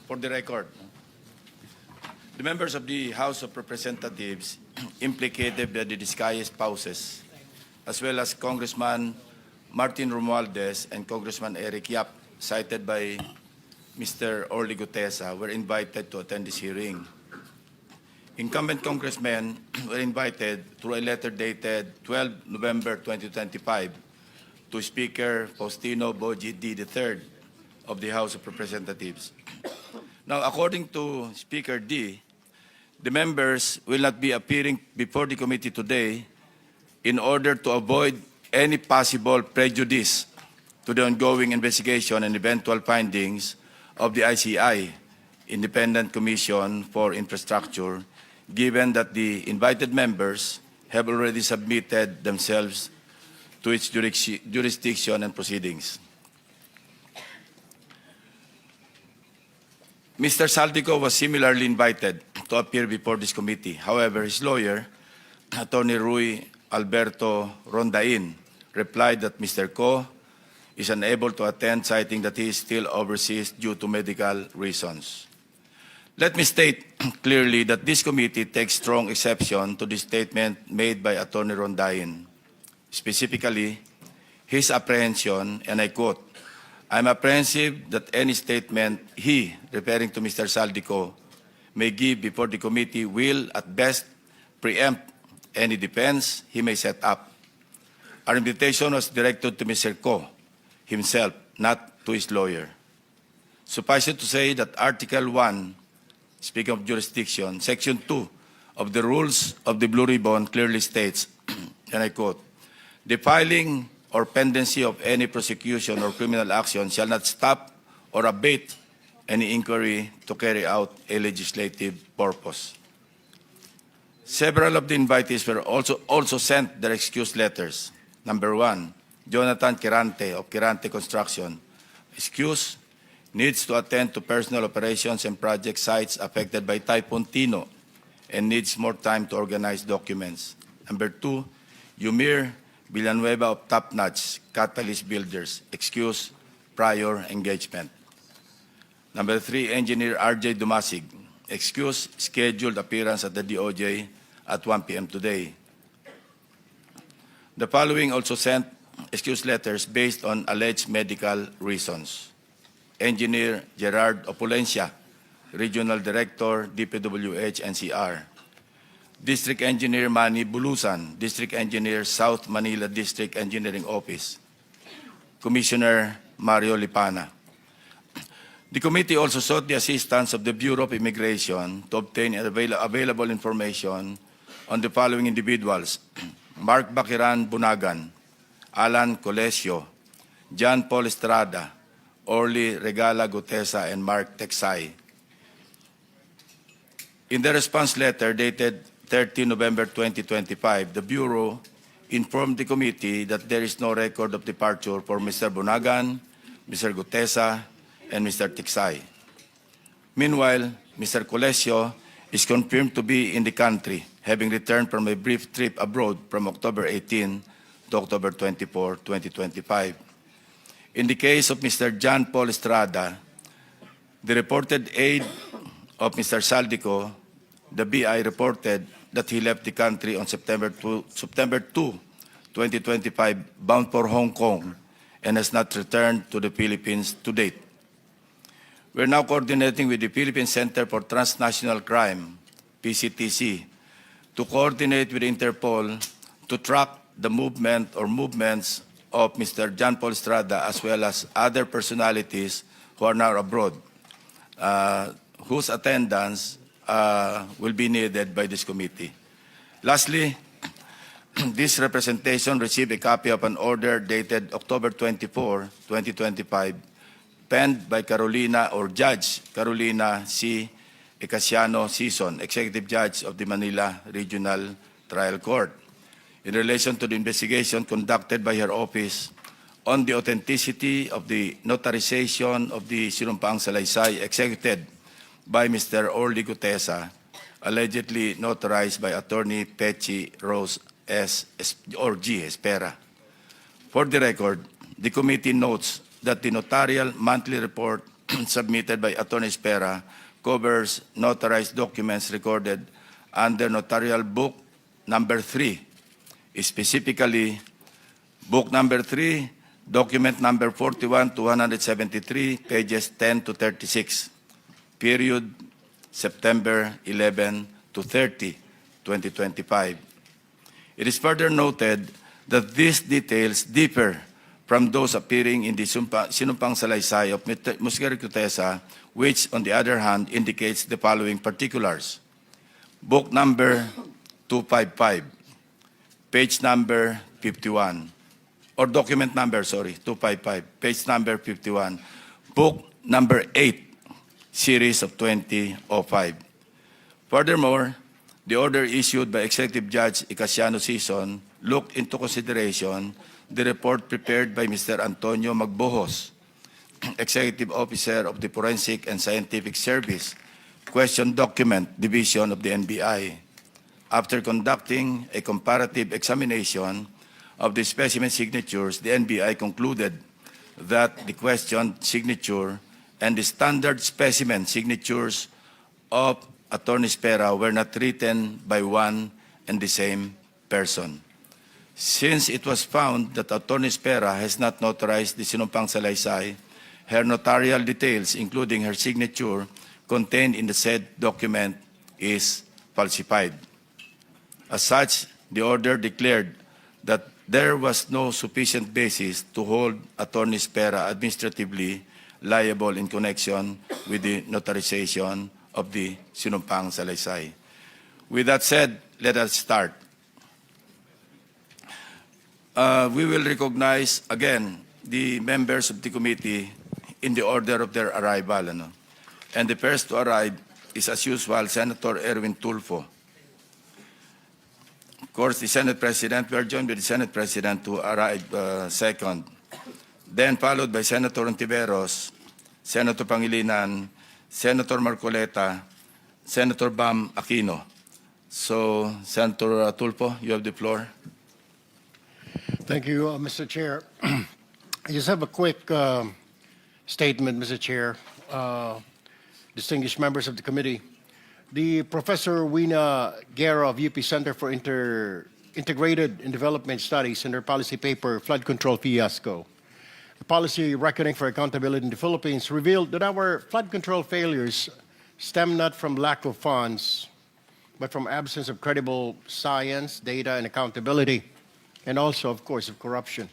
For the record, the members of the House of Representatives implicated by the Discaya spouses, as well as Congressman Martin Romualdez and Congressman Eric Yap, cited by Mr. Orly Gutesa, were invited to attend this hearing. Incumbent congressmen were invited through a letter dated 12 November 2025 to Speaker Faustino Boji D. III of the House of Representatives. Now, according to Speaker D, the members will not be appearing before the committee today in order to avoid any possible prejudice to the ongoing investigation and eventual findings of the ICI, Independent Commission for Infrastructure, given that the invited members have already submitted themselves to its jurisdiction and proceedings. Mr. Saldico was similarly invited to appear before this committee. However, his lawyer, Attorney Rui Alberto Rondain, replied that Mr. Co is unable to attend, citing that he is still overseas due to medical reasons. Let me state clearly that this committee takes strong exception to the statement made by Attorney Rondain. Specifically, his apprehension, and I quote, "I'm apprehensive that any statement he," referring to Mr. Saldico, "may give before the committee will, at best, preempt any defense he may set up." Our invitation was directed to Mr. Co himself, not to his lawyer. Suffice it to say that Article 1, speaking of jurisdiction, Section 2 of the Rules of the Blue Ribbon clearly states, and I quote, "The filing or pendency of any prosecution or criminal action shall not stop or abate any inquiry to carry out a legislative purpose." Several of the invitees were also sent their excuse letters. Number 1, Jonathan Quirante of Quirante Construction. Excuse, needs to attend to personal operations and project sites affected by Typhoon Tino and needs more time to organize documents. Number 2, Yumir Villanueva of Top Notch Catalyst Builders. Excuse, prior engagement. Number 3, Engineer RJ Dumasig. Excuse, scheduled appearance at the DOJ at 1 p.m. today. The following also sent excuse letters based on alleged medical reasons. Engineer Gerard Opulencia, Regional Director, DPWH NCR. District Engineer Manny Bulusan, District Engineer, South Manila District Engineering Office. Commissioner Mario Lipana. The committee also sought the assistance of the Bureau of Immigration to obtain available information on the following individuals: Mark Bakiran Bunagan, Alan Colesio, John Paul Estrada, Orly Regala Gutesa, and Mark Texay. In the response letter dated 30 November 2025, the Bureau informed the committee that there is no record of departure for Mr. Bunagan, Mr. Gutesa, and Mr. Texay. Meanwhile, Mr. Colesio is confirmed to be in the country, having returned from a brief trip abroad from October 18 to October 24, 2025. In the case of Mr. John Paul Estrada, the reported aide of Mr. Saldico, the BI reported that he left the country on September 2, 2025, bound for Hong Kong, and has not returned to the Philippines to date. We're now coordinating with the Philippine Center for Transnational Crime, PCTC, to coordinate with Interpol to track the movement or movements of Mr. John Paul Estrada, as well as other personalities who are now abroad, whose attendance will be needed by this committee. Lastly, this representation received a copy of an order dated October 24, 2025, penned by Carolina or Judge Carolina C. Ecasiano Sison, Executive Judge of the Manila Regional Trial Court, in relation to the investigation conducted by her office on the authenticity of the notarization of the Sinumpaang Salaysay executed by Mr. Orly Gutesa, allegedly notarized by Attorney Pechi Rose S. or G. Espera. For the record, the committee notes that the notarial monthly report submitted by Attorney Spera covers notarized documents recorded under Notarial Book Number 3, specifically Book Number 3, Document Number 41 to 173, pages 10 to 36, period September 11 to 30, 2025. It is further noted that these details differ from those appearing in the sinumpang salaysay of Musgari Cutesa, which, on the other hand, indicates the following particulars. Book number 255, page number 51, or document number, 255, page number 51, book number 8, series of 2005. Furthermore, the order issued by Executive Judge Icasiano Sison looked into consideration the report prepared by Mr. Antonio Magbojos, Executive Officer of the Forensic and Scientific Service, Question Document Division of the NBI. After conducting a comparative examination of the specimen signatures, the NBI concluded that the questioned signature and the standard specimen signatures of Attorney Spera were not written by one and the same person. Since it was found that Attorney Spera has not notarized the sinumpang salaysay, her notarial details, including her signature, contained in the said document is falsified. As such, the order declared that there was no sufficient basis to hold Attorney Spera administratively liable in connection with the notarization of the sinumpang salaysay. With that said, let us start. We will recognize again the members of the committee in the order of their arrival. And the first to arrive is, as usual, Senator Erwin Tulfo. Of course, the Senate President, we are joined by the Senate President to arrive second. Then followed by Senator Ontiveros, Senator Pangilinan, Senator Marcoleta, Senator Bam Aquino. So, Senator Tulfo, you have the floor. Thank you, Mr. Chair. I just have a quick statement, Mr. Chair. Distinguished members of the committee. The Professor Wina Guerra of UP Center for Integrated and Development Studies in their policy paper, Flood Control Fiasco, the policy reckoning for accountability in the Philippines, revealed that our flood control failures stem not from lack of funds, but from absence of credible science, data, and accountability, and also, of course, of corruption.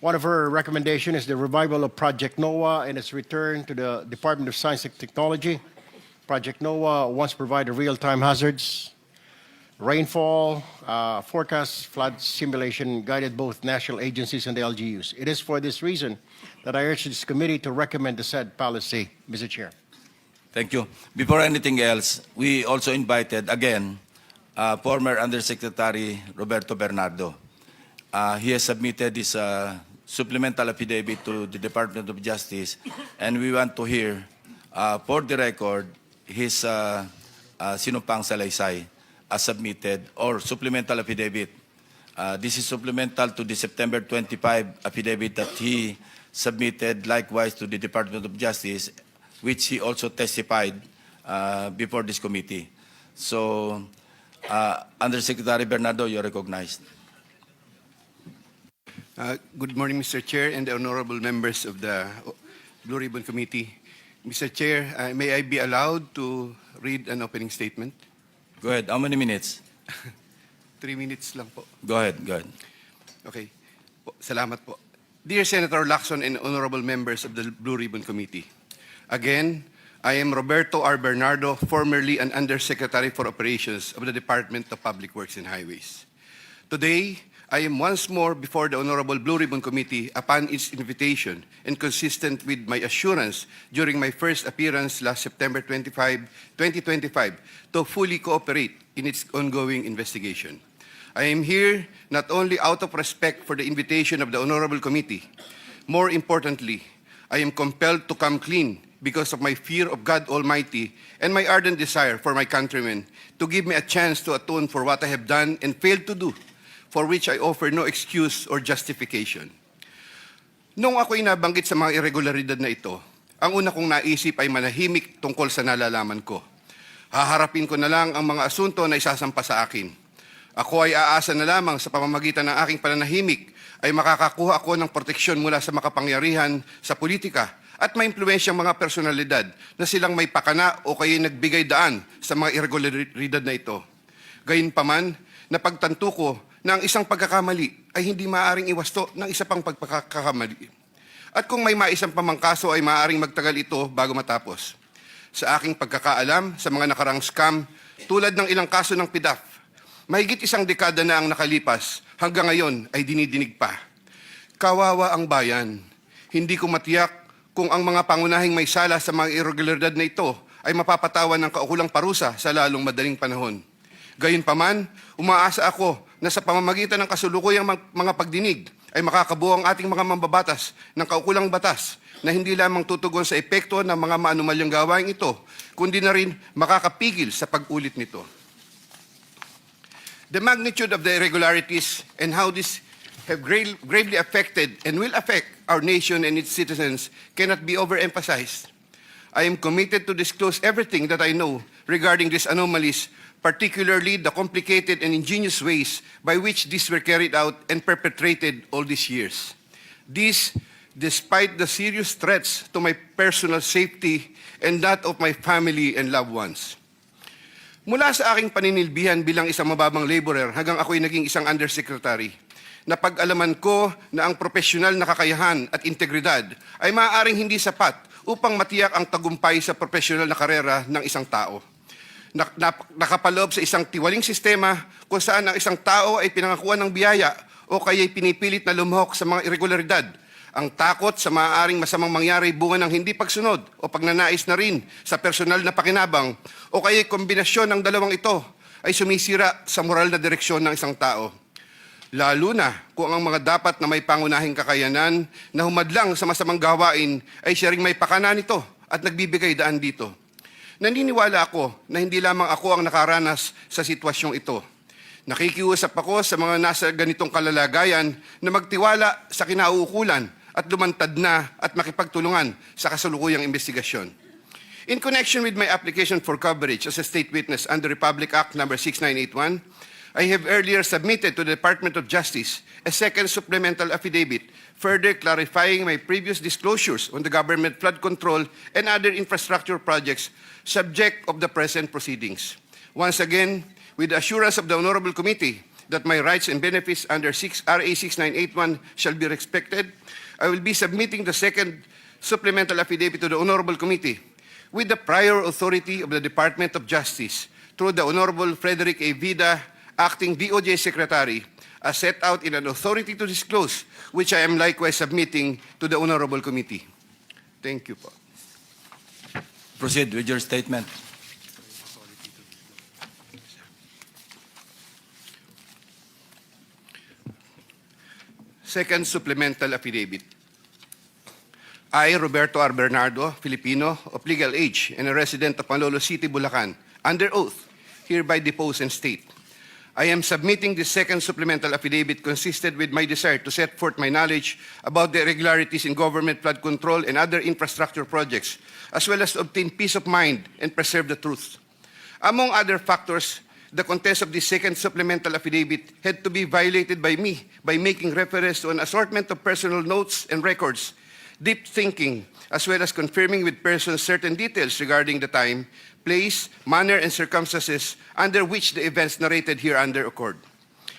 One of her recommendations is the revival of Project NOAA and its return to the Department of Science and Technology. Project NOAA once provided real-time hazards, rainfall, forecast, flood simulation, guided both national agencies and the LGUs. It is for this reason that I urge this committee to recommend the said policy, Mr. Chair. Thank you. Before anything else, we also invited, again, former Undersecretary Roberto Bernardo. He has submitted his supplemental affidavit to the Department of Justice, and we want to hear, for the record, his sinumpang salaysay as submitted, or supplemental affidavit. This is supplemental to the September 25 affidavit that he submitted likewise to the Department of Justice, which he also testified before this committee. So, Undersecretary Bernardo, you're recognized. Good morning, Mr. Chair and the honorable members of the Blue Ribbon Committee. Mr. Chair, may I be allowed to read an opening statement? Go ahead. How many minutes? 3 minutes lang po. Go ahead. Go ahead. Okay. Salamat po. Dear Senator Lacson and honorable members of the Blue Ribbon Committee, again, I am Roberto R. Bernardo, formerly an Undersecretary for Operations of the Department of Public Works and Highways. Today, I am once more before the Honorable Blue Ribbon Committee upon its invitation and consistent with my assurance during my first appearance last September 25, 2025 to fully cooperate in its ongoing investigation. I am here not only out of respect for the invitation of the Honorable Committee, more importantly, I am compelled to come clean because of my fear of God Almighty and my ardent desire for my countrymen to give me a chance to atone for what I have done and failed to do, for which I offer no excuse or justification. Nung ako'y nabanggit sa mga irregularidad na ito, ang una kong naisip ay manahimik tungkol sa nalalaman ko. Haharapin ko na lang ang mga asunto na isasampa sa akin. Ako ay aasa na lamang sa pamamagitan ng aking pananahimik ay makakakuha ako ng proteksyon mula sa makapangyarihan sa politika at maimpluwensyang mga personalidad na silang may pakana o kaya nagbigay daan sa mga irregularidad na ito. Gayunpaman, napagtanto ko na ang isang pagkakamali ay hindi maaaring iwasto ng isa pang pagkakamali. At kung may maisang pamangkaso ay maaaring magtagal ito bago matapos. Sa aking pagkakaalam sa mga nakarang scam, tulad ng ilang kaso ng PDAF, mahigit isang dekada na ang nakalipas, hanggang ngayon ay dinidinig pa. Kawawa ang bayan. Hindi ko matiyak kung ang mga pangunahing may sala sa mga irregularidad na ito ay mapapatawan ng kaukulang parusa sa lalong madaling panahon. Gayunpaman, umaasa ako na sa pamamagitan ng kasulukuyang mga pagdinig ay makakabuo ang ating mga mambabatas ng kaukulang batas na hindi lamang tutugon sa epekto ng mga maanumalyang gawain ito, kundi na rin makakapigil sa pag-ulit nito. The magnitude of the irregularities and how this have gravely affected and will affect our nation and its citizens cannot be overemphasized. I am committed to disclose everything that I know regarding these anomalies, particularly the complicated and ingenious ways by which these were carried out and perpetrated all these years. This, despite the serious threats to my personal safety and that of my family and loved ones. Mula sa aking paninilbihan bilang isang mababang laborer hanggang ako'y naging isang undersecretary, napag-alaman ko na ang profesional na kakayahan at integridad ay maaaring hindi sapat upang matiyak ang tagumpay sa profesional na karera ng isang tao. Nakapaloob sa isang tiwaling sistema kung saan ang isang tao ay pinangakuan ng biyaya o kaya'y pinipilit na lumahok sa mga irregularidad. Ang takot sa maaaring masamang mangyari bunga ng hindi pagsunod o pagnanais na rin sa personal na pakinabang o kaya'y kombinasyon ng dalawang ito ay sumisira sa moral na direksyon ng isang tao. Lalo na kung ang mga dapat na may pangunahing kakayanan na humadlang sa masamang gawain ay siya ring may pakana nito at nagbibigay daan dito. Naniniwala ako na hindi lamang ako ang nakaranas sa sitwasyong ito. Nakikiusap ako sa mga nasa ganitong kalalagayan na magtiwala sa kinauukulan at lumantad na at makipagtulungan sa kasalukuyang investigasyon. In connection with my application for coverage as a state witness under Republic Act No. 6981, I have earlier submitted to the Department of Justice a second supplemental affidavit, further clarifying my previous disclosures on the government flood control and other infrastructure projects subject of the present proceedings. Once again, with the assurance of the Honorable Committee that my rights and benefits under RA 6981 shall be respected, I will be submitting the second supplemental affidavit to the Honorable Committee with the prior authority of the Department of Justice through the Honorable Frederick A. Vida, Acting DOJ Secretary, as set out in an authority to disclose, which I am likewise submitting to the Honorable Committee. Thank you po. Proceed with your statement. Second supplemental affidavit. I, Roberto R. Bernardo, Filipino, of legal age and a resident of Panlolo City, Bulacan, under oath, hereby depose and state. I am submitting this second supplemental affidavit consistent with my desire to set forth my knowledge about the irregularities in government flood control and other infrastructure projects, as well as to obtain peace of mind and preserve the truth. Among other factors, the contents of this second supplemental affidavit had to be violated by me by making reference to an assortment of personal notes and records, deep thinking, as well as confirming with persons certain details regarding the time, place, manner, and circumstances under which the events narrated hereunder occurred.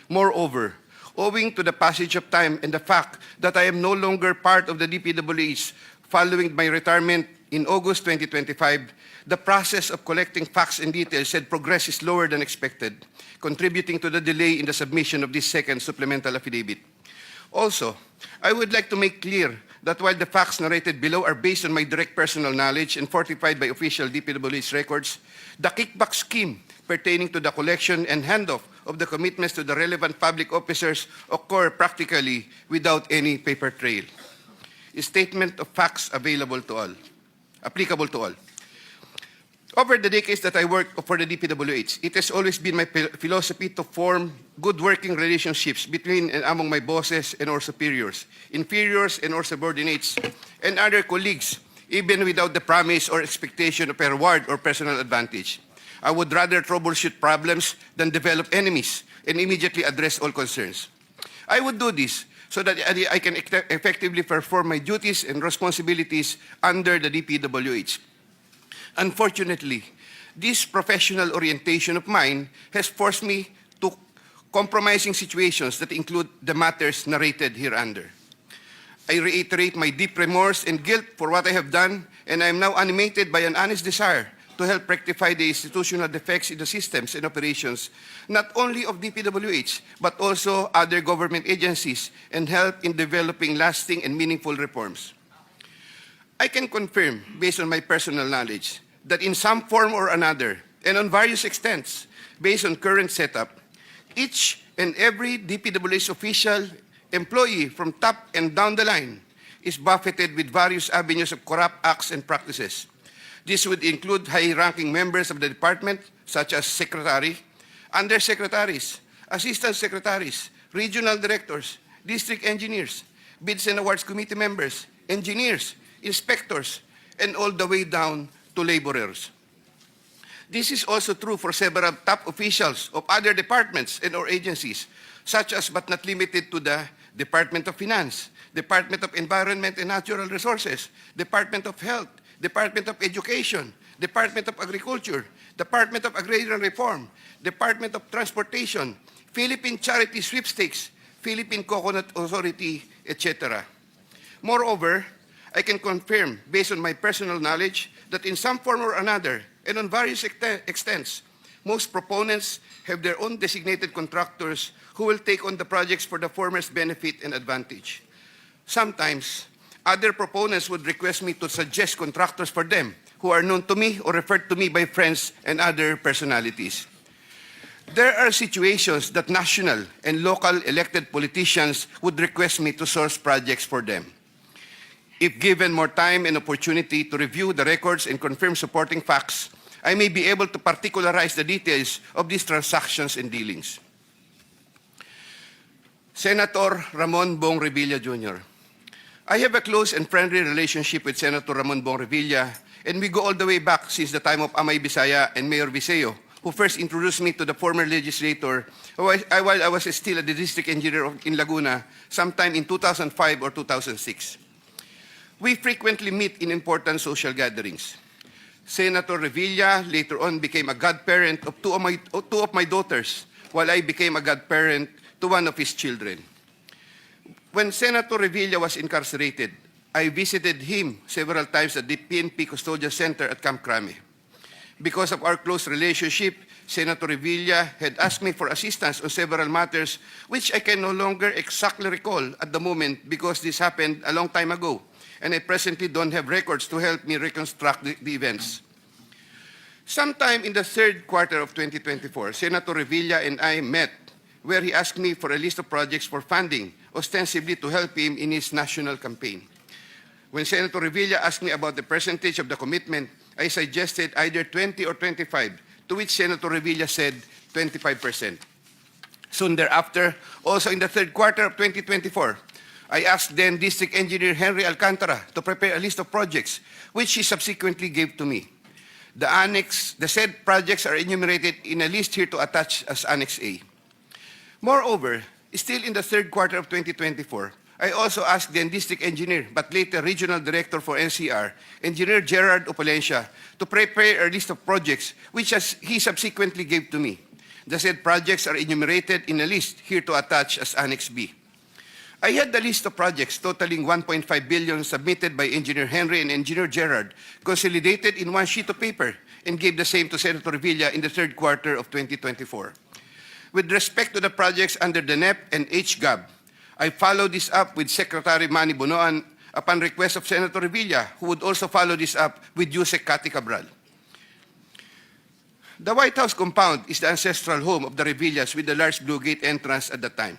Moreover, owing to the passage of time and the fact that I am no longer part of the DPWH following my retirement in August 2025, the process of collecting facts and details had progressed slower than expected, contributing to the delay in the submission of this second supplemental affidavit. Also, I would like to make clear that while the facts narrated below are based on my direct personal knowledge and fortified by official DPWH records, the kickback scheme pertaining to the collection and handoff of the commitments to the relevant public officers occur practically without any paper trail. A statement of facts available to all, applicable to all. Over the decades that I worked for the DPWH, it has always been my philosophy to form good working relationships between and among my bosses and or superiors, inferiors and or subordinates, and other colleagues even without the promise or expectation of a reward or personal advantage. I would rather troubleshoot problems than develop enemies and immediately address all concerns. I would do this so that I can effectively perform my duties and responsibilities under the DPWH. Unfortunately, this professional orientation of mine has forced me to compromising situations that include the matters narrated hereunder. I reiterate my deep remorse and guilt for what I have done, and I am now animated by an honest desire to help rectify the institutional defects in the systems and operations, not only of DPWH, but also other government agencies, and help in developing lasting and meaningful reforms. I can confirm, based on my personal knowledge, that in some form or another, and on various extents, based on current setup, each and every DPWH official, employee from top and down the line is buffeted with various avenues of corrupt acts and practices. This would include high-ranking members of the department, such as secretary, undersecretaries, assistant secretaries, regional directors, district engineers, bids and awards committee members, engineers, inspectors, and all the way down to laborers. This is also true for several top officials of other departments and or agencies, such as but not limited to the Department of Finance, Department of Environment and Natural Resources, Department of Health, Department of Education, Department of Agriculture, Department of Agrarian Reform, Department of Transportation, Philippine Charity Sweepstakes, Philippine Coconut Authority, etc. Moreover, I can confirm, based on my personal knowledge, that in some form or another, and on various extents, most proponents have their own designated contractors who will take on the projects for the former's benefit and advantage. Sometimes, other proponents would request me to suggest contractors for them who are known to me or referred to me by friends and other personalities. There are situations that national and local elected politicians would request me to source projects for them. If given more time and opportunity to review the records and confirm supporting facts, I may be able to particularize the details of these transactions and dealings. Senator Ramon Bong Revilla Jr. I have a close and friendly relationship with Senator Ramon Bong Revilla, and we go all the way back since the time of Amay Bisaya and Mayor Viseo, who first introduced me to the former legislator while I was still a district engineer in Laguna sometime in 2005 or 2006. We frequently meet in important social gatherings. Senator Revilla later on became a godparent of two of my daughters, while I became a godparent to one of his children. When Senator Revilla was incarcerated, I visited him several times at the PNP Custodial Center at Camp Crame. Because of our close relationship, Senator Revilla had asked me for assistance on several matters which I can no longer exactly recall at the moment because this happened a long time ago, and I presently don't have records to help me reconstruct the events. Sometime in the third quarter of 2024, Senator Revilla and I met where he asked me for a list of projects for funding, ostensibly to help him in his national campaign. When Senator Revilla asked me about the percentage of the commitment, I suggested either 20 or 25, to which Senator Revilla said 25%. Soon thereafter, also in the third quarter of 2024, I asked then District Engineer Henry Alcantara to prepare a list of projects, which he subsequently gave to me. The said projects are enumerated in a list here to attach as Annex A. Moreover, still in the third quarter of 2024, I also asked then District Engineer, but later Regional Director for NCR, Engineer Gerard Opalencia, to prepare a list of projects, which he subsequently gave to me. The said projects are enumerated in a list here to attach as Annex B. I had the list of projects totaling 1.5 billion submitted by Engineer Henry and Engineer Gerard, consolidated in one sheet of paper, and gave the same to Senator Revilla in the third quarter of 2024. With respect to the projects under the NEP and HGAB, I followed this up with Secretary Manny Bonoan upon request of Senator Revilla, who would also follow this up with Usec Cathy Cabral. The White House compound is the ancestral home of the Revillas with the large Blue Gate entrance at the time.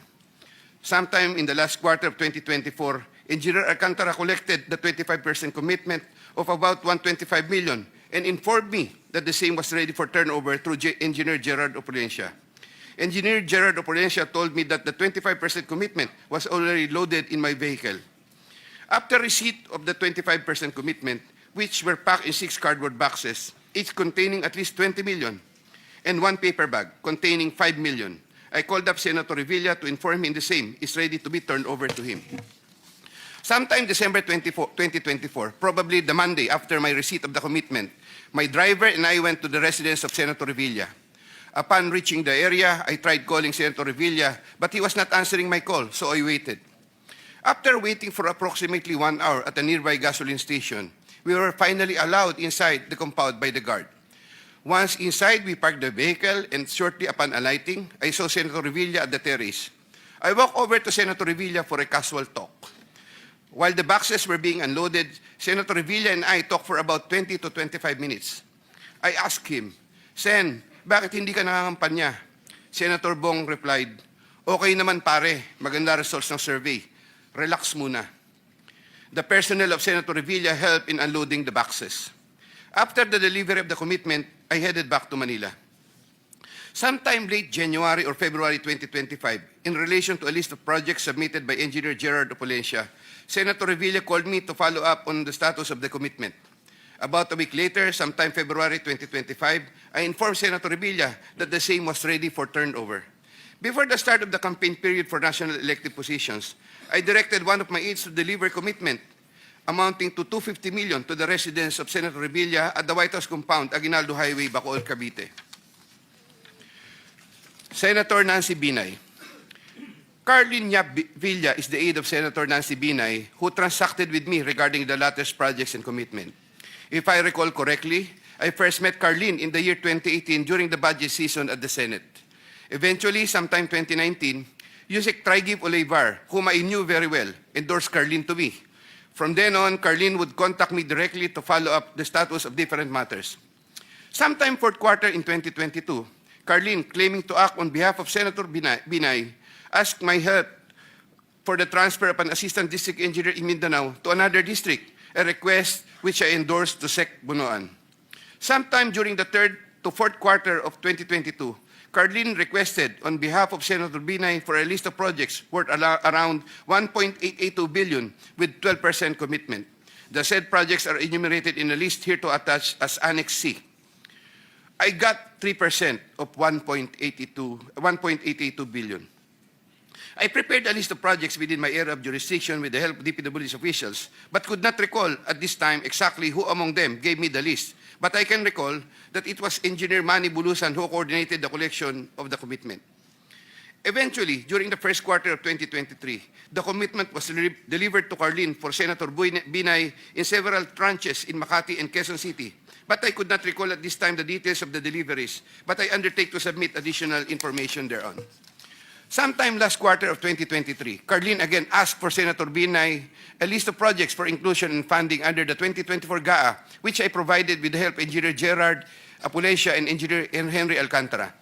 Sometime in the last quarter of 2024, Engineer Alcantara collected the 25% commitment of about 125 million and informed me that the same was ready for turnover through Engineer Gerard Opalencia. Engineer Gerard Opalencia told me that the 25% commitment was already loaded in my vehicle. After receipt of the 25% commitment, which were packed in 6 cardboard boxes, each containing at least 20 million, and 1 paper bag containing 5 million. I called up Senator Revilla to inform him the same is ready to be turned over to him. Sometime December 2024, probably the Monday after my receipt of the commitment, my driver and I went to the residence of Senator Revilla. Upon reaching the area, I tried calling Senator Revilla, but he was not answering my call, so I waited. After waiting for approximately 1 hour at a nearby gasoline station, we were finally allowed inside the compound by the guard. Once inside, we parked the vehicle, and shortly upon alighting, I saw Senator Revilla at the terrace. I walked over to Senator Revilla for a casual talk. While the boxes were being unloaded, Senator Revilla and I talked for about 20 to 25 minutes. I asked him, "Sen, bakit hindi ka nangangampanya?" Senator Bong replied, "Okay naman pare, maganda results ng survey. Relax muna." The personnel of Senator Revilla helped in unloading the boxes. After the delivery of the commitment, I headed back to Manila. Sometime late January or February 2025, in relation to a list of projects submitted by Engineer Gerard Opulencia, Senator Revilla called me to follow up on the status of the commitment. About a week later, sometime February 2025, I informed Senator Revilla that the same was ready for turnover. Before the start of the campaign period for national elective positions, I directed one of my aides to deliver commitment amounting to 250 million to the residence of Senator Revilla at the White House compound, Aguinaldo Highway, Bacoor, Cavite. Senator Nancy Binay. Carlin Yap Villa is the aide of Senator Nancy Binay, who transacted with me regarding the latter's projects and commitment. If I recall correctly, I first met Carlin in the year 2018 during the budget season at the Senate. Eventually, sometime 2019, Usec Trigib Olivar, whom I knew very well, endorsed Carlin to me. From then on, Carlin would contact me directly to follow up the status of different matters. Sometime fourth quarter in 2022, Carlin, claiming to act on behalf of Senator Binay, asked my help for the transfer of an assistant district engineer in Mindanao to another district, a request which I endorsed to Sec Bunoan. Sometime during the third to fourth quarter of 2022, Carlin requested on behalf of Senator Binay for a list of projects worth around 1.882 billion with 12% commitment. The said projects are enumerated in a list here to attach as Annex C. I got 3% of 1.882 billion. I prepared a list of projects within my area of jurisdiction with the help of DPWH officials, but could not recall at this time exactly who among them gave me the list. But I can recall that it was Engineer Manny Bulusan who coordinated the collection of the commitment. Eventually, during the first quarter of 2023, the commitment was delivered to Carlin for Senator Binay in several tranches in Makati and Quezon City. But I could not recall at this time the details of the deliveries, but I undertake to submit additional information thereon. Sometime last quarter of 2023, Carlin again asked for Senator Binay a list of projects for inclusion and funding under the 2024 GAA, which I provided with the help of Engineer Gerard Opulencia and Engineer Henry Alcantara.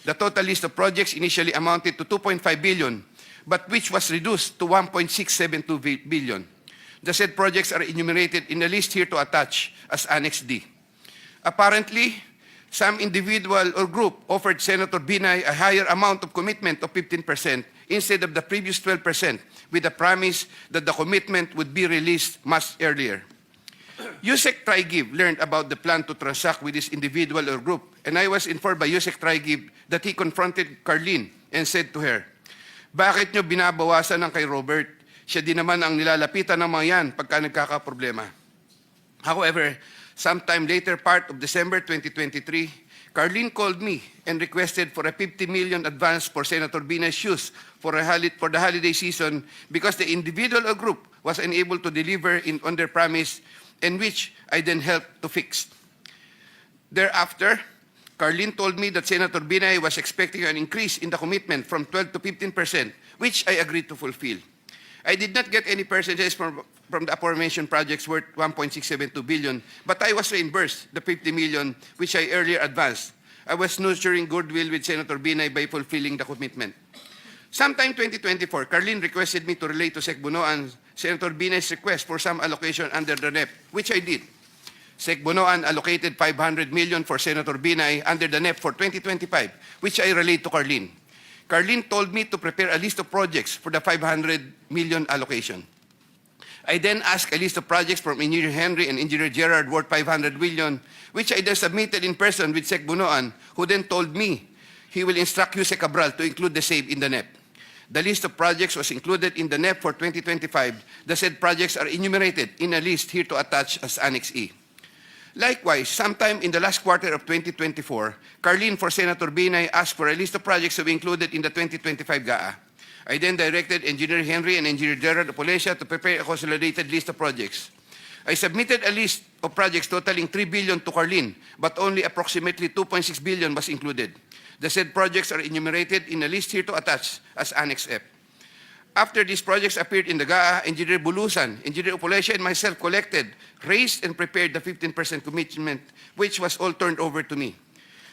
The total list of projects initially amounted to 2.5 billion, but which was reduced to 1.672 billion. The said projects are enumerated in the list here to attach as Annex D. Apparently, some individual or group offered Senator Binay a higher amount of commitment of 15% instead of the previous 12%, with the promise that the commitment would be released much earlier. Usec Trigib learned about the plan to transact with this individual or group, and I was informed by Usec Trigib that he confronted Carlin and said to her, "Bakit nyo binabawasan ng kay Robert? Siya din naman ang nilalapitan ng mga yan pagka nagkakaproblema." However, sometime later part of December 2023, Carlin called me and requested for a 50 million advance for Senator Binay's use for the holiday season because the individual or group was unable to deliver on their promise, and which I then helped to fix. Thereafter, Carlin told me that Senator Binay was expecting an increase in the commitment from 12 to 15%, which I agreed to fulfill. I did not get any percentages from the aforementioned projects worth 1.672 billion, but I was reimbursed the 50 million which I earlier advanced. I was nurturing goodwill with Senator Binay by fulfilling the commitment. Sometime 2024, Carlin requested me to relate to Sec Bunoan Senator Binay's request for some allocation under the NEP, which I did. Sec Bunoan allocated 500 million for Senator Binay under the NEP for 2025, which I relayed to Carlin. Carlin told me to prepare a list of projects for the 500 million allocation. I then asked a list of projects from Engineer Henry and Engineer Gerard worth 500 million, which I then submitted in person with Sec Bunoan, who then told me he will instruct Usec Cabral to include the same in the NEP. The list of projects was included in the NEP for 2025. The said projects are enumerated in a list here to attach as Annex E. Likewise, sometime in the last quarter of 2024, Carlene for Senator Binay asked for a list of projects to be included in the 2025 GAA. I then directed Engineer Henry and Engineer Gerard of Polencia to prepare a consolidated list of projects. I submitted a list of projects totaling 3 billion to Carlene, but only approximately 2.6 billion was included. The said projects are enumerated in a list here to attach as Annex F. After these projects appeared in the GAA, Engineer Bulusan, Engineer Opolencia, and myself collected, raised, and prepared the 15% commitment, which was all turned over to me.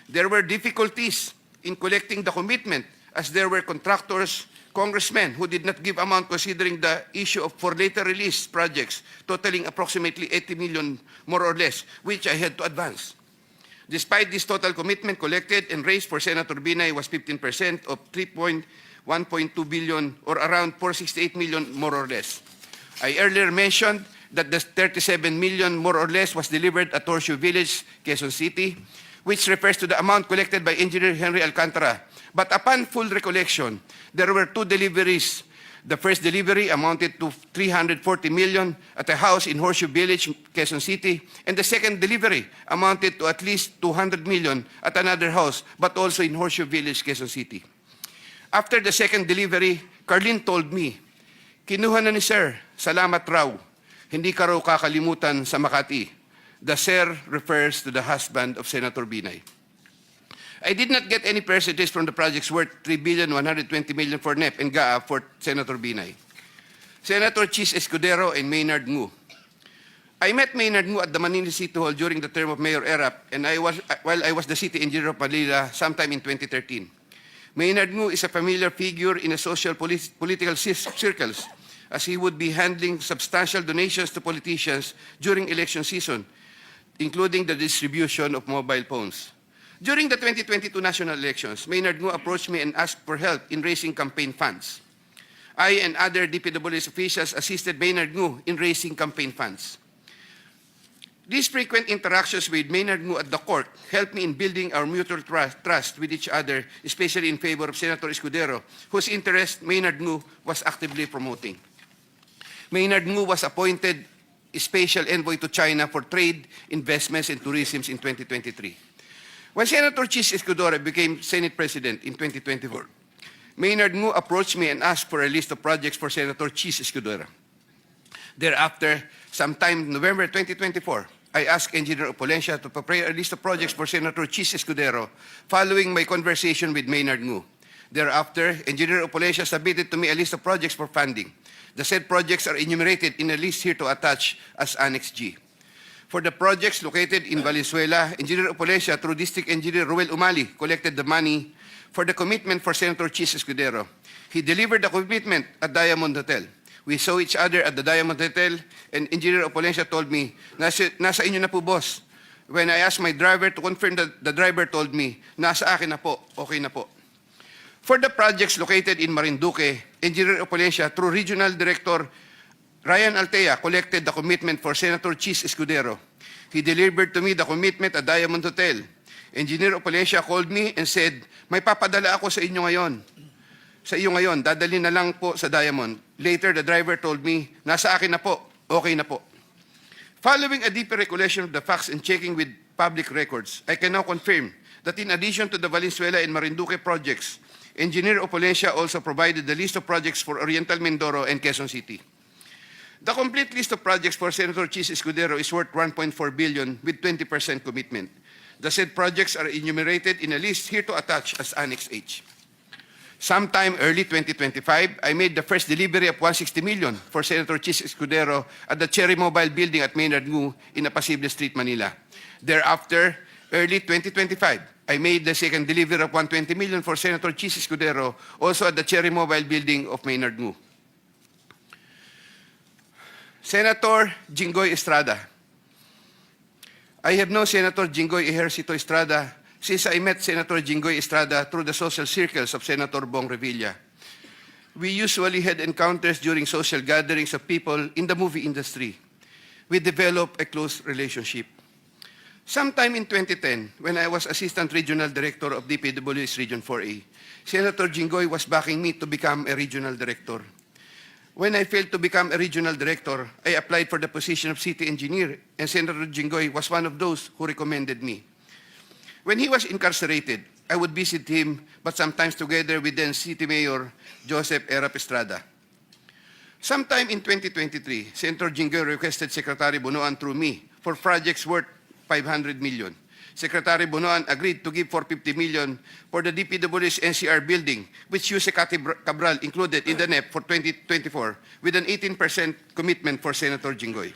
There were difficulties in collecting the commitment as there were contractors, congressmen who did not give amount considering the issue of for later release projects totaling approximately 80 million more or less, which I had to advance. Despite this total commitment collected and raised for Senator Binay was 15% of 1.2 billion or around 468 million more or less. I earlier mentioned that the 37 million more or less was delivered at Horseshoe Village, Quezon City, which refers to the amount collected by Engineer Henry Alcantara. But upon full recollection, there were two deliveries. The first delivery amounted to 340 million at a house in Horseshoe Village, Quezon City, and the second delivery amounted to at least 200 million at another house, but also in Horseshoe Village, Quezon City. After the second delivery, Carlene told me, "Kinuha na ni Sir, salamat raw. Hindi ka raw kakalimutan sa Makati." The Sir refers to the husband of Senator Binay. I did not get any percentage from the projects worth 3,120 million for NEP and GAA for Senator Binay. Senator Chis Escudero and Maynard Ngu. I met Maynard Ngu at the Manila City Hall during the term of Mayor Erap, and while I was the city engineer of Manila sometime in 2013. Maynard Ngu is a familiar figure in the social political circles, as he would be handling substantial donations to politicians during election season, including the distribution of mobile phones. During the 2022 national elections, Maynard Ngu approached me and asked for help in raising campaign funds. I and other DPWH officials assisted Maynard Ngu in raising campaign funds. These frequent interactions with Maynard Ngu at the court helped me in building our mutual trust with each other, especially in favor of Senator Escudero, whose interest Maynard Ngu was actively promoting. Maynard Ngu was appointed Special Envoy to China for Trade, Investments, and Tourism in 2023. When Senator Chis Escudero became Senate President in 2024, Maynard Ngu approached me and asked for a list of projects for Senator Chis Escudero. Thereafter, sometime in November 2024, I asked Engineer Opolencia to prepare a list of projects for Senator Chis Escudero following my conversation with Maynard Ngu. Thereafter, Engineer Opolencia submitted to me a list of projects for funding. The said projects are enumerated in a list here to attach as Annex G. For the projects located in Valenzuela, Engineer Opolencia, through District Engineer Ruel Umali, collected the money for the commitment for Senator Chis Escudero. He delivered the commitment at Diamond Hotel. We saw each other at the Diamond Hotel, and Engineer Opolencia told me, nasa inyo na po, boss. When I asked my driver to confirm, the driver told me, nasa akin na po, okay na po. For the projects located in Marinduque, Engineer Opolencia, through Regional Director Ryan Altea, collected the commitment for Senator Chis Escudero. He delivered to me the commitment at Diamond Hotel. Engineer Opolencia called me and said, "May papadala ako sa inyo ngayon. Dadalhin na lang po sa Diamond." Later, the driver told me, "Nasa akin na po, okay na po." Following a deeper recollection of the facts and checking with public records, I can now confirm that in addition to the Valenzuela and Marinduque projects, Engineer Opolencia also provided the list of projects for Oriental Mindoro and Quezon City. The complete list of projects for Senator Chis Escudero is worth 1.4 billion with 20% commitment. The said projects are enumerated in a list here to attach as Annex H. Sometime early 2025, I made the first delivery of 160 million for Senator Chis Escudero at the Cherry Mobile Building at Maynard Ngu in Apacible Street, Manila. Thereafter, early 2025, I made the second delivery of 120 million for Senator Chis Escudero, also at the Cherry Mobile Building of Maynard Ngu. Senator Jinggoy Estrada. I have known Senator Jinggoy Ejercito Estrada since I met Senator Jinggoy Estrada through the social circles of Senator Bong Revilla. We usually had encounters during social gatherings of people in the movie industry. We developed a close relationship. Sometime in 2010, when I was Assistant Regional Director of DPWH Region 4A, Senator Jinggoy was backing me to become a Regional Director. When I failed to become a Regional Director, I applied for the position of City Engineer, and Senator Jinggoy was one of those who recommended me. When he was incarcerated, I would visit him, but sometimes together with then City Mayor Joseph Estrada. Sometime in 2023, Senator Jinggoy requested Secretary Bunoan through me for projects worth 500 million. Secretary Bunoan agreed to give 450 million for the DPWH NCR building, which Usec Cabral included in the NEP for 2024, with an 18% commitment for Senator Jinggoy.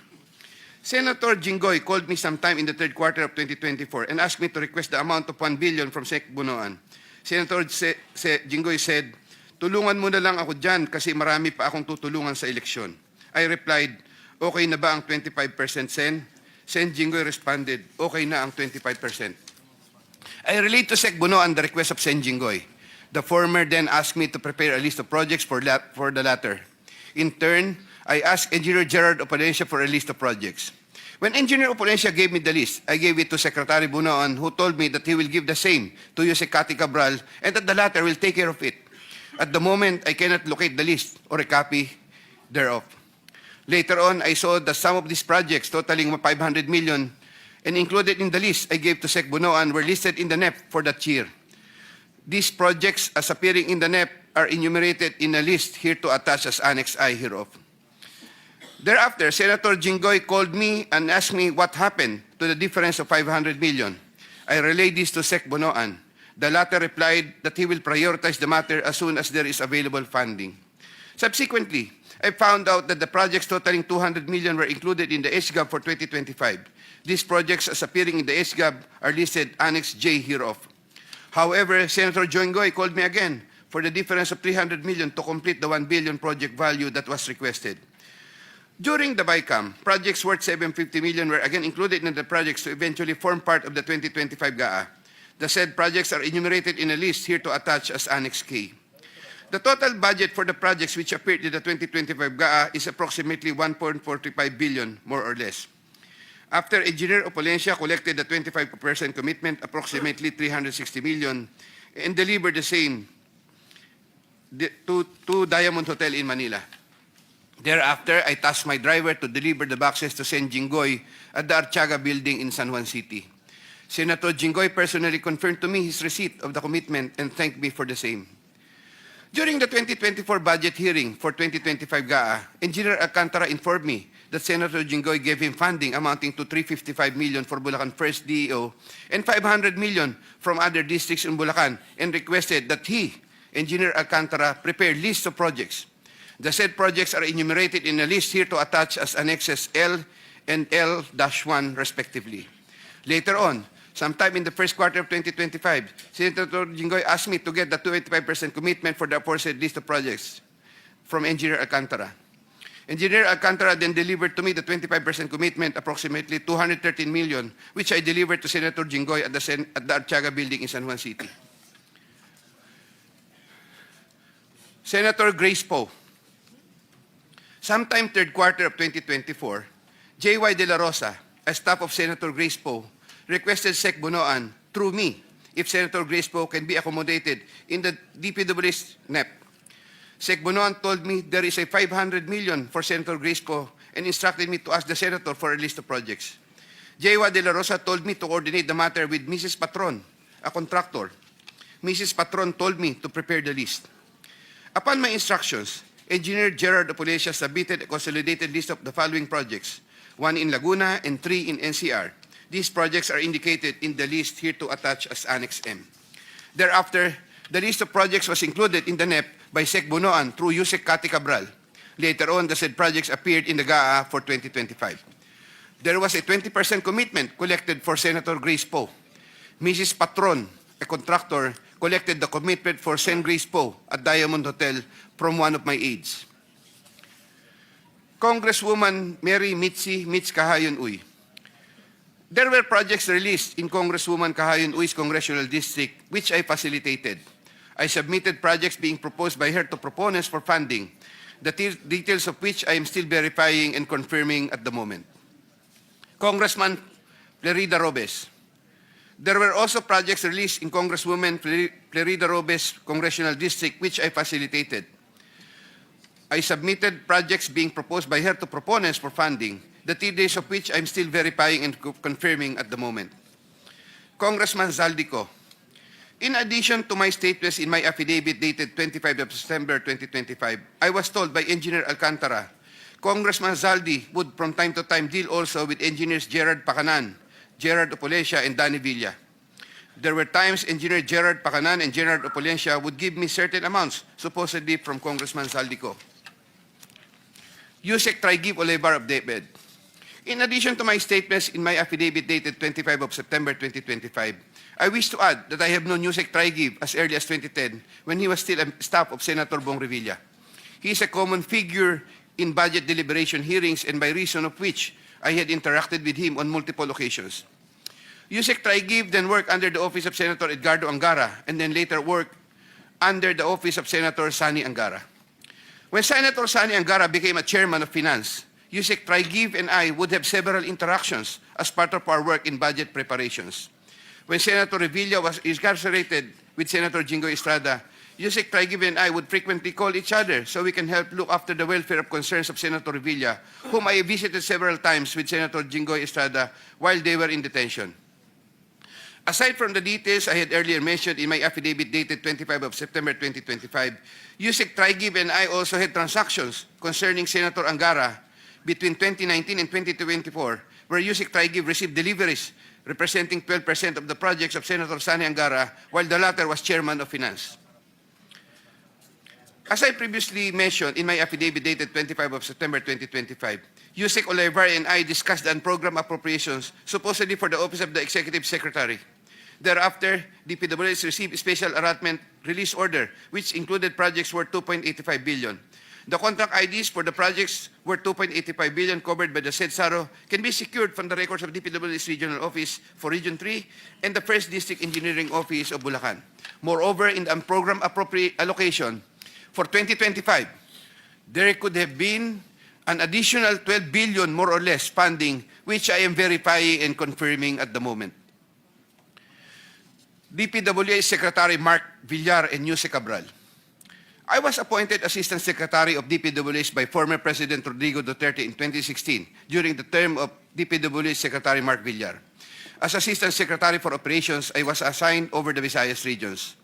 Senator Jinggoy called me sometime in the third quarter of 2024 and asked me to request the amount of 1 billion from Sec Bunoan. Senator Jinggoy said, "Tulungan mo na lang ako dyan kasi marami pa akong tutulungan sa eleksyon." I replied, "Okay na ba ang 25% Sen?" Sen Jinggoy responded, "Okay na ang 25%. I relayed to Sec Bunoan the request of Sen Jinggoy. The former then asked me to prepare a list of projects for the latter. In turn, I asked Engineer Gerard Opalencia for a list of projects. When Engineer Opalencia gave me the list, I gave it to Secretary Bunoan, who told me that he will give the same to Usec Cabral and that the latter will take care of it. At the moment, I cannot locate the list or a copy thereof. Later on, I saw that some of these projects totaling 500 million and included in the list I gave to Sec Bunoan were listed in the NEP for that year. These projects, as appearing in the NEP, are enumerated in a list here to attach as Annex I hereof. Thereafter, Senator Jinggoy called me and asked me what happened to the difference of 500 million. I relayed this to Sec Bunoan. The latter replied that he will prioritize the matter as soon as there is available funding. Subsequently, I found out that the projects totaling 200 million were included in the SGAB for 2025. These projects, as appearing in the SGAB, are listed Annex J hereof. However, Senator Jinggoy called me again for the difference of 300 million to complete the 1 billion project value that was requested. During the BICAM, projects worth 750 million were again included in the projects to eventually form part of the 2025 GAA. The said projects are enumerated in a list here to attach as Annex K. The total budget for the projects which appeared in the 2025 GAA is approximately 1.45 billion, more or less. After Engineer Opalencia collected the 25% commitment, approximately 360 million, and delivered the same to Diamond Hotel in Manila. Thereafter, I tasked my driver to deliver the boxes to Sen Jinggoy at the Archaga building in San Juan City. Senator Jinggoy personally confirmed to me his receipt of the commitment and thanked me for the same. During the 2024 budget hearing for 2025 GAA, Engineer Alcantara informed me that Senator Jinggoy gave him funding amounting to 355 million for Bulacan First DEO and 500 million from other districts in Bulacan and requested that he, Engineer Alcantara, prepare lists of projects. The said projects are enumerated in a list here to attach as annexes L and L-1 respectively. Later on, sometime in the first quarter of 2025, Senator Jinggoy asked me to get the 25% commitment for the aforesaid list of projects from Engineer Alcantara. Engineer Alcantara then delivered to me the 25% commitment, approximately 213 million, which I delivered to Senator Jinggoy at the Archaga building in San Juan City. Senator Grace Poe. Sometime third quarter of 2024, J.Y. De La Rosa, a staff of Senator Grace Poe, requested Sec Bunoan through me if Senator Grace Poe can be accommodated in the DPWH NEP. Sec Bunoan told me there is a 500 million for Senator Grace Poe and instructed me to ask the Senator for a list of projects. J.Y. De La Rosa told me to coordinate the matter with Mrs. Patron, a contractor. Mrs. Patron told me to prepare the list. Upon my instructions, Engineer Gerard Opalencia submitted a consolidated list of the following projects, 1 in Laguna and 3 in NCR. These projects are indicated in the list here to attach as Annex M. Thereafter, the list of projects was included in the NEP by Sec Bunoan through Usec Cabral. Later on, the said projects appeared in the GAA for 2025. There was a 20% commitment collected for Senator Grace Poe. Mrs. Patron, a contractor, collected the commitment for Sen Grace Poe at Diamond Hotel from one of my aides. Congresswoman Mary Mitzi Kahayon Uy. There were projects released in Congresswoman Kahayon Uy's congressional district which I facilitated. I submitted projects being proposed by her to proponents for funding, the details of which I am still verifying and confirming at the moment. Congressman Florida Robes. There were also projects released in Congresswoman Florida Robes' congressional district, which I facilitated. I submitted projects being proposed by her to proponents for funding, the details of which I'm still verifying and confirming at the moment. Congressman Zaldico. In addition to my statements in my affidavit dated 25 of September 2025, I was told by Engineer Alcantara, Congressman Zaldi would from time to time deal also with engineers Gerard Pacanan, Gerard Opolencia, and Danny Villa. There were times Engineer Gerard Pacanan and Gerard Opolencia would give me certain amounts, supposedly from Congressman Zaldico. Usec Tri-Give Olivar of David. In addition to my statements in my affidavit dated 25 of September 2025, I wish to add that I have known Usec Tri-Give as early as 2010 when he was still a staff of Senator Bong Revilla. He is a common figure in budget deliberation hearings and by reason of which I had interacted with him on multiple occasions. Usec Tri-Give then worked under the office of Senator Edgardo Angara and then later worked under the office of Senator Sani Angara. When Senator Sani Angara became a chairman of finance, Usec Tri-Give and I would have several interactions as part of our work in budget preparations. When Senator Revilla was incarcerated with Senator Jinggoy Estrada, Usec Tri-Give and I would frequently call each other so we can help look after the welfare of concerns of Senator Revilla, whom I visited several times with Senator Jinggoy Estrada while they were in detention. Aside from the details I had earlier mentioned in my affidavit dated 25 of September 2025, Usec Tri-Give and I also had transactions concerning Senator Angara between 2019 and 2024, where Usec Tri-Give received deliveries representing 12% of the projects of Senator Sani Angara, while the latter was chairman of finance. As I previously mentioned in my affidavit dated 25 of September 2025, Usec Olivar and I discussed the unprogrammed appropriations supposedly for the Office of the Executive Secretary. Thereafter, DPWH received a special allotment release order, which included projects worth 2.85 billion. The contract IDs for the projects worth 2.85 billion covered by the said SARO can be secured from the records of DPWH Regional Office for Region 3 and the 1st District Engineering Office of Bulacan. Moreover, in the unprogrammed allocation for 2025, there could have been an additional 12 billion more or less funding, which I am verifying and confirming at the moment. DPWH Secretary Mark Villar and Usec Cabral. I was appointed Assistant Secretary of DPWH by former President Rodrigo Duterte in 2016 during the term of DPWH Secretary Mark Villar. As Assistant Secretary for Operations, I was assigned over the Visayas regions.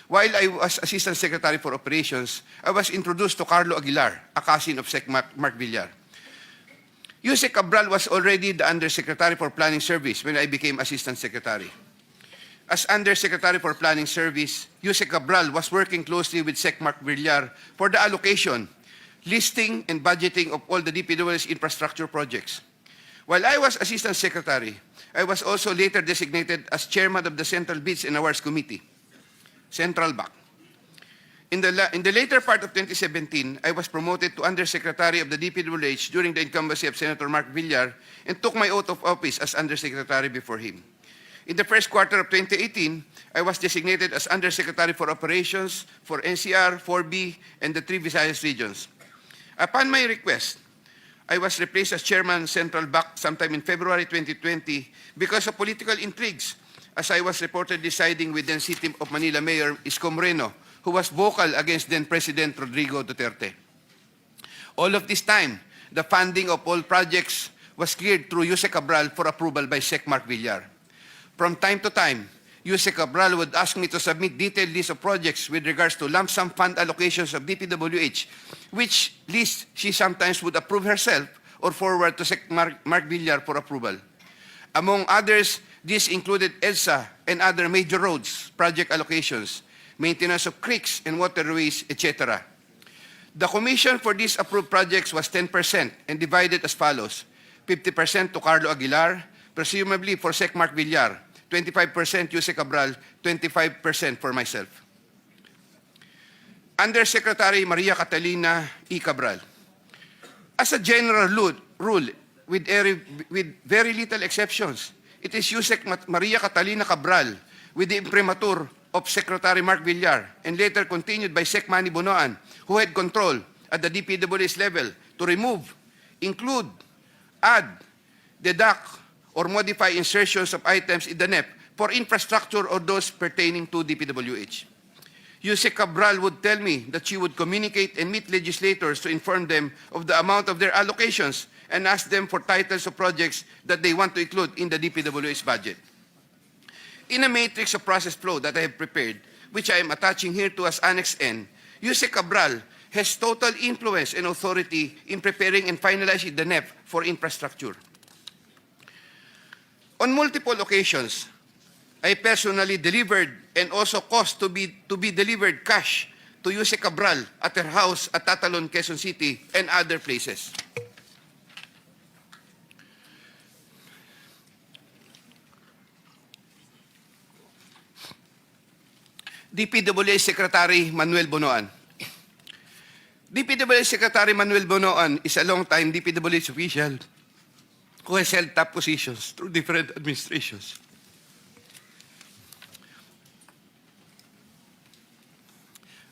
While I was Assistant Secretary for Operations, I was introduced to Carlo Aguilar, a cousin of Sec Mark Villar. Usec Cabral was already the Undersecretary for Planning Service when I became Assistant Secretary. As Undersecretary for Planning Service, Usec Cabral was working closely with Sec Mark Villar for the allocation, listing, and budgeting of all the DPWH infrastructure projects. While I was Assistant Secretary, I was also later designated as Chairman of the Central Bids and Awards Committee, Central BAC. In the later part of 2017, I was promoted to Undersecretary of the DPWH during the incumbency of Senator Mark Villar and took my oath of office as Undersecretary before him. In the first quarter of 2018, I was designated as Undersecretary for Operations for NCR, 4B, and the 3 Visayas regions. Upon my request, I was replaced as Chairman Central BAC sometime in February 2020 because of political intrigues, as I was reportedly siding with then City of Manila Mayor Isko Moreno, who was vocal against then President Rodrigo Duterte. All of this time, the funding of all projects was cleared through Usec Cabral for approval by Sec Mark Villar. From time to time, Usec Cabral would ask me to submit detailed list of projects with regards to lump sum fund allocations of DPWH, which list she sometimes would approve herself or forward to Sec Mark Villar for approval. Among others, this included EDSA and other major roads, project allocations, maintenance of creeks and waterways, etc. The commission for these approved projects was 10% and divided as follows: 50% to Carlo Aguilar, presumably for Sec Mark Villar, 25% Usec Cabral, 25% for myself. Undersecretary Maria Catalina E. Cabral. As a general rule, with very little exceptions, it is Usec Maria Catalina Cabral with the imprimatur of Secretary Mark Villar and later continued by Sec Manny Bonoan, who had control at the DPWH level to remove, include, add, deduct, or modify insertions of items in the NEP for infrastructure or those pertaining to DPWH. Usec Cabral would tell me that she would communicate and meet legislators to inform them of the amount of their allocations and ask them for titles of projects that they want to include in the DPWH budget. In a matrix of process flow that I have prepared, which I am attaching here to as Annex N, Usec Cabral has total influence and authority in preparing and finalizing the NEP for infrastructure. On multiple occasions, I personally delivered and also caused to be delivered cash to Usec Cabral at her house at Tatalon, Quezon City, and other places. DPWH Secretary Manuel Bonoan. DPWH Secretary Manuel Bonoan is a long-time DPWH official who has held top positions through different administrations.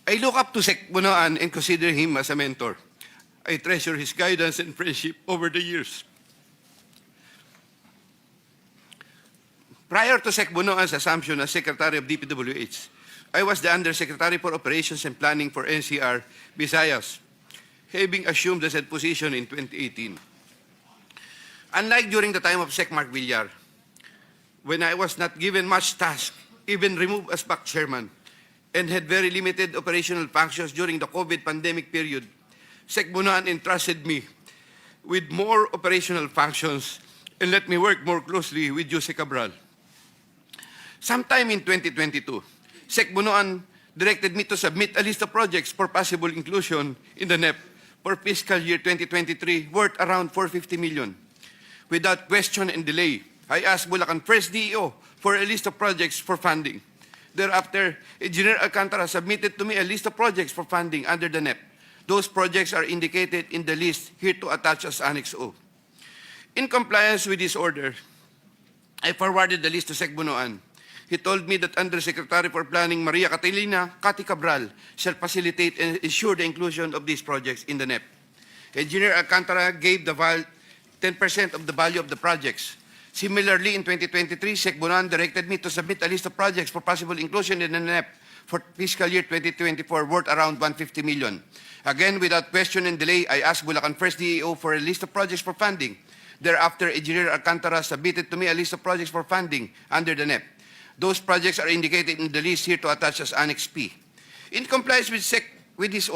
I look up to Sec Bonoan and consider him as a mentor. I treasure his guidance and friendship over the years. Prior to Sec Bonoan's assumption as Secretary of DPWH, I was the Undersecretary for Operations and Planning for NCR Visayas, having assumed the said position in 2018. Unlike during the time of Sec Mark Villar, when I was not given much task, even removed as back chairman, and had very limited operational functions during the COVID pandemic period, Sec Bonoan entrusted me with more operational functions and let me work more closely with Usec Cabral. Sometime in 2022, Sec Bonoan directed me to submit a list of projects for possible inclusion in the NEP for fiscal year 2023 worth around 450 million. Without question and delay, I asked Bulacan First DEO for a list of projects for funding. Thereafter, Engineer Alcantara submitted to me a list of projects for funding under the NEP. Those projects are indicated in the list here to attach as Annex O. In compliance with this order, I forwarded the list to Sec Bonoan. He told me that Undersecretary for Planning Maria Catalina Cati Cabral shall facilitate and ensure the inclusion of these projects in the NEP. Engineer Alcantara gave the 10% of the value of the projects. Similarly, in 2023, Sec Bonoan directed me to submit a list of projects for possible inclusion in the NEP for fiscal year 2024 worth around 150 million. Again, without question and delay, I asked Bulacan First DEO for a list of projects for funding. Thereafter, Engineer Alcantara submitted to me a list of projects for funding under the NEP. Those projects are indicated in the list here to attach as Annex P. In compliance with this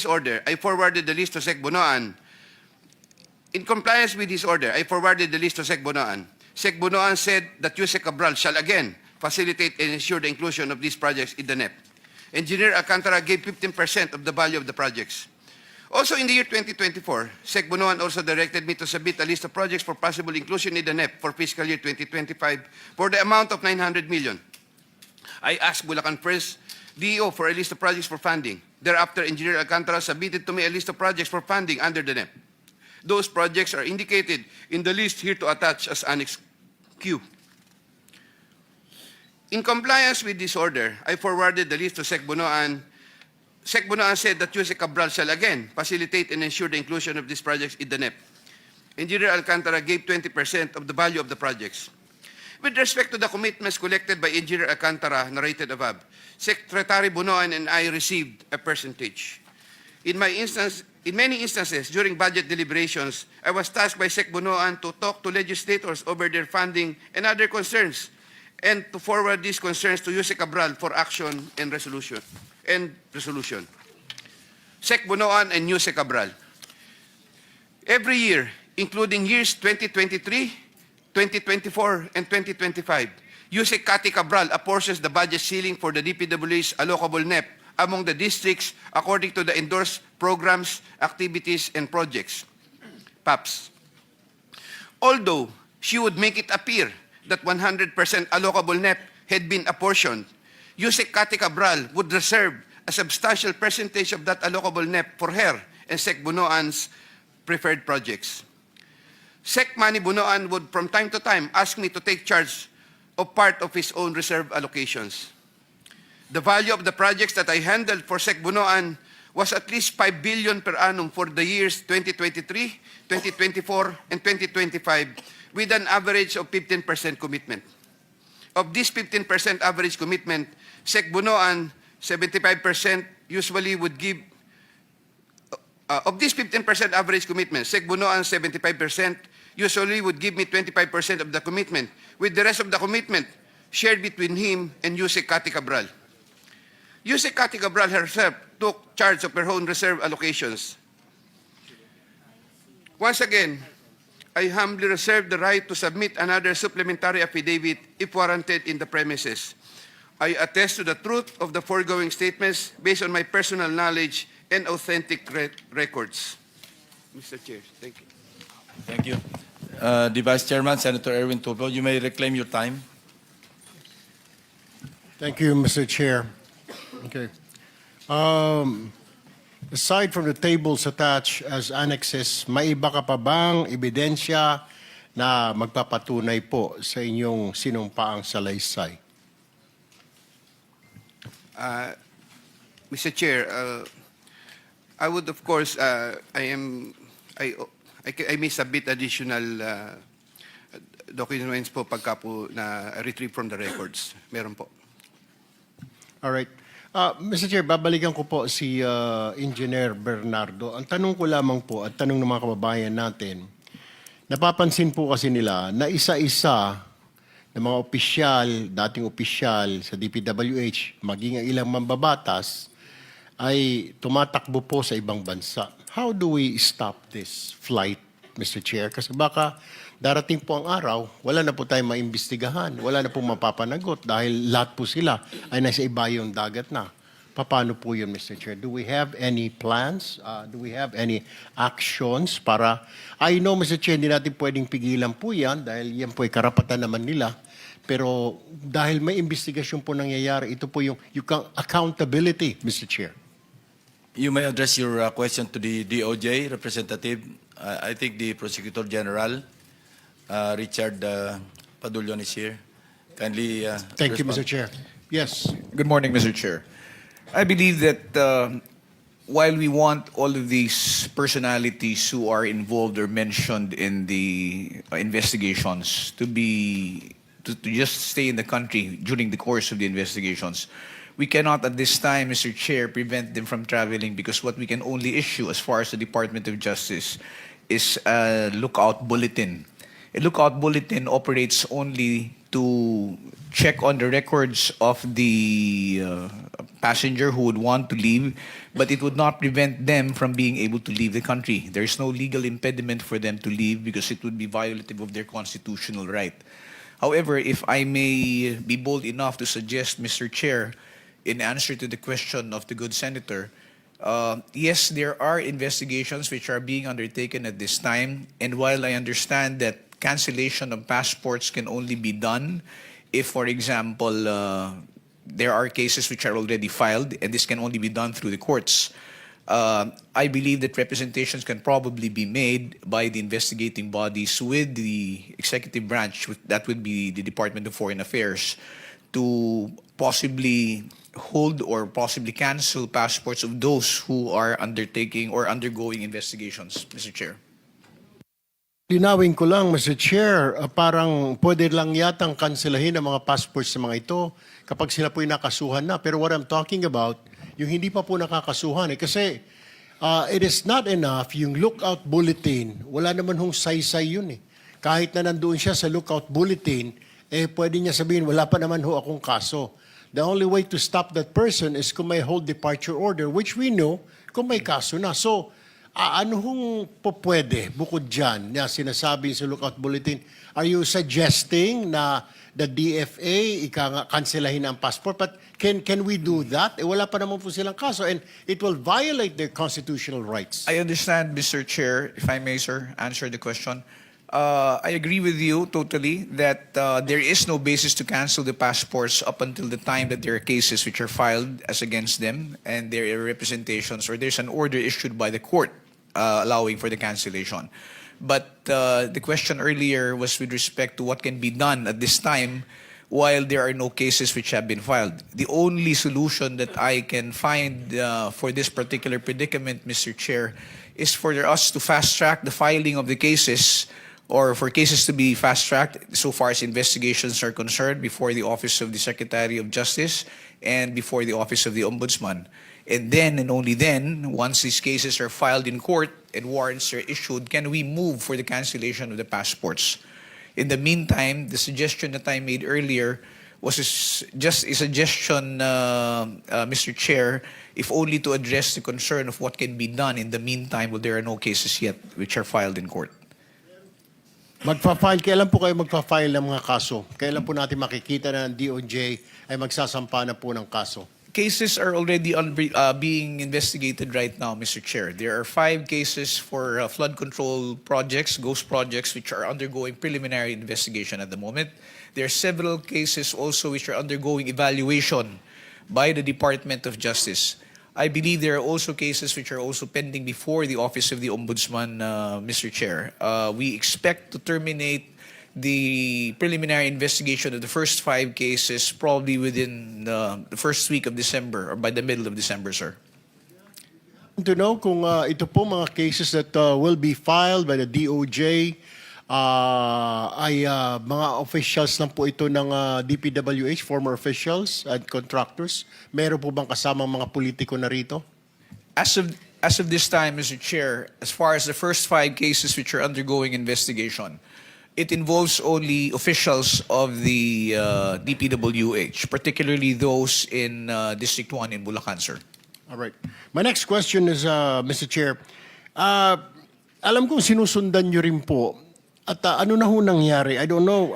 order, I forwarded the list to Sec Bonoan. In compliance with this order, I forwarded the list to Sec Bonoan. Sec Bonoan said that Usec Cabral shall again facilitate and ensure the inclusion of these projects in the NEP. Engineer Alcantara gave 15% of the value of the projects. Also in the year 2024, Sec Bonoan also directed me to submit a list of projects for possible inclusion in the NEP for fiscal year 2025 for the amount of 900 million. I asked Bulacan First DEO for a list of projects for funding. Thereafter, Engineer Alcantara submitted to me a list of projects for funding under the NEP. Those projects are indicated in the list here to attach as Annex Q. In compliance with this order, I forwarded the list to Sec Bonoan. Sec Bonoan said that Usec Cabral shall again facilitate and ensure the inclusion of these projects in the NEP. Engineer Alcantara gave 20% of the value of the projects. With respect to the commitments collected by Engineer Alcantara narrated above, Secretary Bonoan and I received a percentage. In many instances, during budget deliberations, I was tasked by Sec Bonoan to talk to legislators over their funding and other concerns, and to forward these concerns to Usec Cabral for action and resolution. Sec Bonoan and Usec Cabral. Every year, including years 2023, 2024, and 2025, Usec Cati Cabral apportions the budget ceiling for the DPWH allocable NEP among the districts according to the endorsed programs, activities, and projects, PAPs. Although she would make it appear that 100% allocable NEP had been apportioned, Usec Cati Cabral would reserve a substantial percentage of that allocable NEP for her and Sec Bonoan's preferred projects. Sec Manny Bonoan would from time to time ask me to take charge of part of his own reserve allocations. The value of the projects that I handled for Sec Bunoan was at least 5 billion per annum for the years 2023, 2024, and 2025, with an average of 15% commitment. Of this 15% average commitment, Sec Bunoan, 75% usually would give, of this 15% average commitment, Sec Bunoan 75% usually would give me 25% of the commitment, with the rest of the commitment shared between him and Usec Cathy Cabral. Usec Cathy Cabral herself took charge of her own reserve allocations. Once again, I humbly reserve the right to submit another supplementary affidavit if warranted in the premises. I attest to the truth of the foregoing statements based on my personal knowledge and authentic records. Mr. Chair, thank you. Thank you. The Vice Chairman, Senator Erwin Tulfo, you may reclaim your time. Thank you, Mr. Chair. Okay. Aside from the tables attached as annexes, may iba ka pa bang ebidensya na magpapatunay po sa inyong sinumpaang salaysay? Mr. Chair, I would of course, I may submit additional documents po pagka po na retrieve from the records. Meron po. All right. Mr. Chair, babalikan ko po si Engineer Bernardo. Ang tanong ko lamang po at tanong ng mga kababayan natin, napapansin po kasi nila na isa-isa ng mga opisyal, dating opisyal sa DPWH, maging ang ilang mambabatas, ay tumatakbo po sa ibang bansa. How do we stop this flight, Mr. Chair? Kasi baka darating po ang araw, wala na po tayong maimbestigahan, wala na po mapapanagot dahil lahat po sila ay nasa ibayong dagat na. Paano po yun, Mr. Chair? Do we have any plans? Do we have any actions para... I know, Mr. Chair, hindi natin pwedeng pigilan po yan dahil yan po ay karapatan naman nila. Pero dahil may investigasyon po nangyayari, ito po yung accountability, Mr. Chair. You may address your question to the DOJ representative. I think the Prosecutor General, Richard Padulyon, is here. Kindly Thank you, respond. Mr. Chair. Yes. Good morning, Mr. Chair. I believe that while we want all of these personalities who are involved or mentioned in the investigations to just stay in the country during the course of the investigations, we cannot at this time, Mr. Chair, prevent them from traveling because what we can only issue as far as the Department of Justice is a lookout bulletin. A lookout bulletin operates only to check on the records of the passenger who would want to leave, but it would not prevent them from being able to leave the country. There is no legal impediment for them to leave because it would be violative of their constitutional right. However, if I may be bold enough to suggest, Mr. Chair, in answer to the question of the good senator, yes, there are investigations which are being undertaken at this time, and while I understand that cancellation of passports can only be done if, for example, there are cases which are already filed, and this can only be done through the courts. I believe that representations can probably be made by the investigating bodies with the executive branch, that would be the Department of Foreign Affairs, to possibly hold or possibly cancel passports of those who are undertaking or undergoing investigations, Mr. Chair. Linawin ko lang, Mr. Chair, parang pwede lang yatang kanselahin ang mga passports sa mga ito kapag sila po'y nakasuhan na. Pero what I'm talking about, yung hindi pa po nakakasuhan. Kasi it is not enough, yung lookout bulletin, wala naman hong saysay yun eh. Kahit na nandoon siya sa lookout bulletin, pwede niya sabihin, wala pa naman ho akong kaso. The only way to stop that person is kung may hold departure order, which we know kung may kaso na. So, ano hong pwede bukod dyan na sinasabi sa lookout bulletin? Are you suggesting na the DFA kanselahin ang passport? But can we do that? Wala pa naman po silang kaso and it will violate their constitutional rights. I understand, Mr. Chair, if I may, sir, answer the question. I agree with you totally that there is no basis to cancel the passports up until the time that there are cases which are filed as against them and there are representations or there's an order issued by the court allowing for the cancellation. But the question earlier was with respect to what can be done at this time while there are no cases which have been filed. The only solution that I can find for this particular predicament, Mr. Chair, is for us to fast-track the filing of the cases, or for cases to be fast-tracked so far as investigations are concerned before the Office of the Secretary of Justice and before the Office of the Ombudsman. And then, and only then, once these cases are filed in court and warrants are issued, can we move for the cancellation of the passports. In the meantime, the suggestion that I made earlier was just a suggestion, Mr. Chair, if only to address the concern of what can be done in the meantime while there are no cases yet which are filed in court. Kailan po kayo magpa-file ng mga kaso? Kailan po natin makikita na ang DOJ ay magsasampa na po ng kaso? Cases are already being investigated right now, Mr. Chair. There are 5 cases for flood control projects, ghost projects, which are undergoing preliminary investigation at the moment. There are several cases also which are undergoing evaluation by the Department of Justice. I believe there are also cases which are also pending before the Office of the Ombudsman, Mr. Chair. We expect to terminate the preliminary investigation of the first 5 cases probably within the first week of December or by the middle of December, sir. To know kung ito po mga cases that will be filed by the DOJ ay mga officials lang po ito ng DPWH, former officials and contractors. Meron po bang kasamang mga politiko na rito? As of this time, Mr. Chair, as far as the first 5 cases which are undergoing investigation, it involves only officials of the DPWH, particularly those in District 1 in Bulacan, sir. All right. My next question is, Mr. Chair, alam kong sinusundan nyo rin po. At ano na ho nangyari? I don't know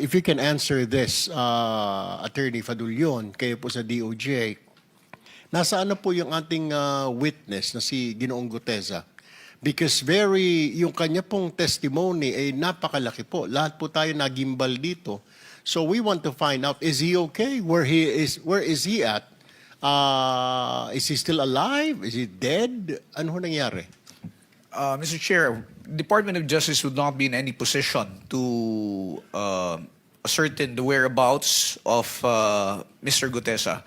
if you can answer this, Attorney Fadulyon, kayo po sa DOJ. Nasaan na po yung ating witness na si Ginoong Guteza? Because yung kanya pong testimony ay napakalaki po. Lahat po tayo nagimbal dito. So we want to find out, is he okay? Where is he at? Is he still alive? Is he dead? Ano ho nangyari? Mr. Chair, Department of Justice would not be in any position to ascertain the whereabouts of Mr. Gutesa.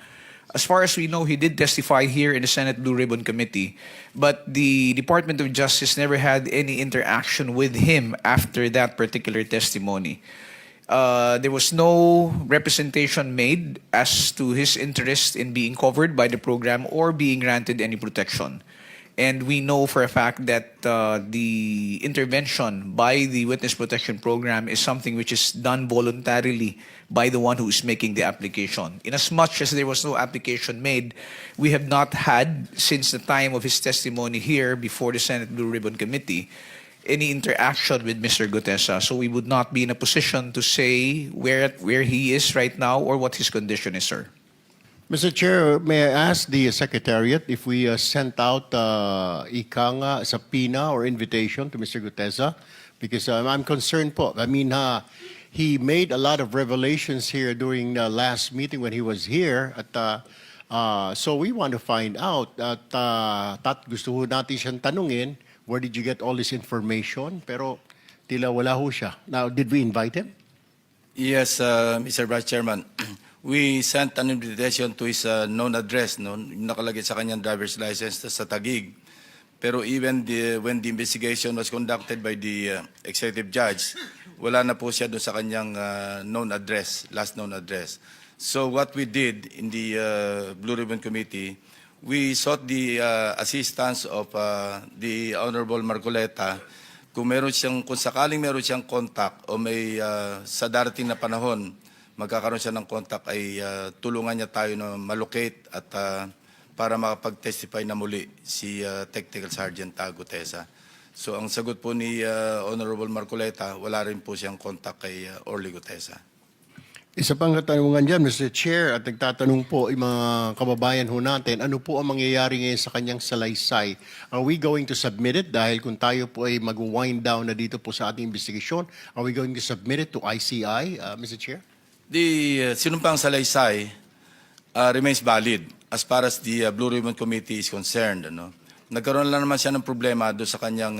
As far as we know, he did testify here in the Senate Blue Ribbon Committee, but the Department of Justice never had any interaction with him after that particular testimony. There was no representation made as to his interest in being covered by the program or being granted any protection. And we know for a fact that the intervention by the Witness Protection Program is something which is done voluntarily by the one who is making the application. Inasmuch as there was no application made, we have not had, since the time of his testimony here before the Senate Blue Ribbon Committee, any interaction with Mr. Gutesa. So we would not be in a position to say where he is right now or what his condition is, sir. Mr. Chair, may I ask the Secretariat if we sent out ikanga subpoena or invitation to Mr. Gutesa? Because I'm concerned po. I mean, he made a lot of revelations here during the last meeting when he was here. So we want to find out at gusto ho natin siyang tanungin, where did you get all this information? Pero tila wala ho siya. Now, did we invite him? Yes, Mr. Vice Chairman. We sent an invitation to his known address, no? Nakalagay sa kanyang driver's license sa Taguig. Pero even when the investigation was conducted by the executive judge, wala na po siya doon sa kanyang known address, last known address. So what we did in the Blue Ribbon Committee, we sought the assistance of the Honorable Marcoleta kung sakaling meron siyang contact o may sa darating na panahon magkakaroon siya ng contact ay tulungan niya tayo na malocate at para makapag-testify na muli si Technical Sergeant Gutesa. So ang sagot po ni Honorable Marcoleta, wala rin po siyang contact kay Orly Gutesa. Isa pang katanungan dyan, Mr. Chair, at nagtatanong po yung mga kababayan ho natin, ano po ang mangyayari ngayon sa kanyang salaysay? Are we going to submit it? Dahil kung tayo po ay mag-wind down na dito po sa ating investigation, are we going to submit it to ICI, Mr. Chair? The sinumpang salaysay remains valid as far as the Blue Ribbon Committee is concerned. Nagkaroon lang naman siya ng problema doon sa kanyang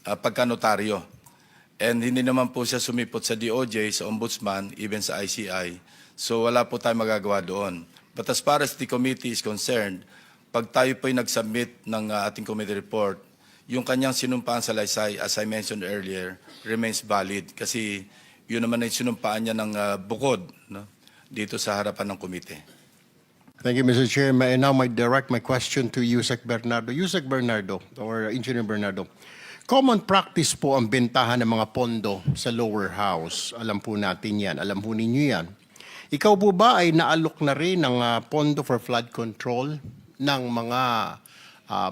pagkanotaryo. And hindi naman po siya sumipot sa DOJ, sa Ombudsman, even sa ICI. So wala po tayong magagawa doon. But as far as the committee is concerned, pag tayo po ay nag-submit ng ating committee report, yung kanyang sinumpaan sa Laysay, as I mentioned earlier, remains valid. Kasi yun naman ay sinumpaan niya ng bukod, no? Dito sa harapan ng komite. Thank you, Mr. Chairman. And now I direct my question to Usec Bernardo. Usec Bernardo, or Engineer Bernardo. Common practice po ang bentahan ng mga pondo sa lower house. Alam po natin yan. Alam po ninyo yan. Ikaw po ba ay naalok na rin ng pondo for flood control ng mga